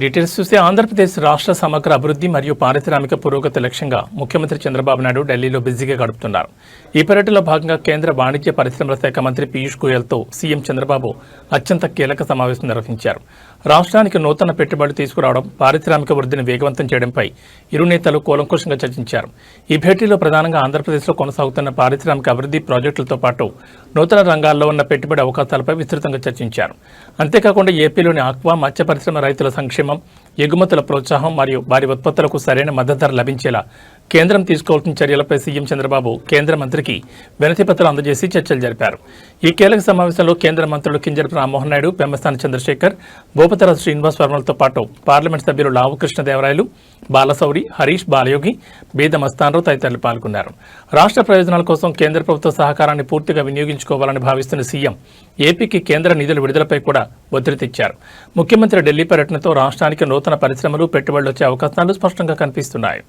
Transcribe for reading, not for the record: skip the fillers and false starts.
Details చూస్తే ఆంధ్రప్రదేశ్ రాష్ట్ర సమగ్ర అభివృద్ధి మరియు పారిశ్రామిక పురోగతి లక్ష్యంగా ముఖ్యమంత్రి చంద్రబాబు నాయుడు ఢిల్లీలో బిజీగా గడుపుతున్నారు. ఈ పర్యటనలో భాగంగా కేంద్ర వాణిజ్య పరిశ్రమల శాఖ మంత్రి పీయూష్ గోయల్తో సీఎం చంద్రబాబు అత్యంత కీలక సమావేశం నిర్వహించారు. రాష్ట్రానికి నూతన పెట్టుబడులు తీసుకురావడం, పారిశ్రామిక వృద్ధిని వేగవంతం చేయడంపై ఇరు నేతలు కూలంకషంగా చర్చించారు. ఈ భేటీలో ప్రధానంగా ఆంధ్రప్రదేశ్లో కొనసాగుతున్న పారిశ్రామిక అభివృద్ధి ప్రాజెక్టులతో పాటు నూతన రంగాల్లో ఉన్న పెట్టుబడి అవకాశాలపై విస్తృతంగా చర్చించారు. అంతేకాకుండా ఏపీలోని ఆక్వా, మత్స్య పరిశ్రమ రైతుల సంక్షేమం, ఎగుమతుల ప్రోత్సాహం మరియు వారి ఉత్పత్తులకు సరైన మద్దతు ధర లభించేలా కేంద్రం తీసుకోవాల్సిన చర్యలపై సీఎం చంద్రబాబు కేంద్ర మంత్రికి వినతిపత్రాలు అందజేసి చర్చలు జరిపారు. ఈ కీలక సమావేశంలో కేంద్ర మంత్రులు కింజరపు రామ్మోహన్ నాయుడు, పెమ్మసాని చంద్రశేఖర్, భూపతిరాజు శ్రీనివాస్ వర్మలతో పాటు పార్లమెంట్ సభ్యులు లావు కృష్ణదేవరాయలు, బాలశౌరి, హరీష్, బాలయోగి, బీద మస్తాన్రావు తదితరులు పాల్గొన్నారు. రాష్ట్ర ప్రయోజనాల కోసం కేంద్ర ప్రభుత్వ సహకారాన్ని పూర్తిగా వినియోగించుకోవాలని భావిస్తున్న సీఎం ఏపీకి కేంద్ర నిధుల విడుదలపై కూడా ఒత్తిడి తెచ్చారు. ముఖ్యమంత్రి ఢిల్లీ పర్యటనతో రాష్ట్రానికి నూతన పరిశ్రమలు, పెట్టుబడులు వచ్చే అవకాశాలు స్పష్టంగా కనిపిస్తున్నాయి.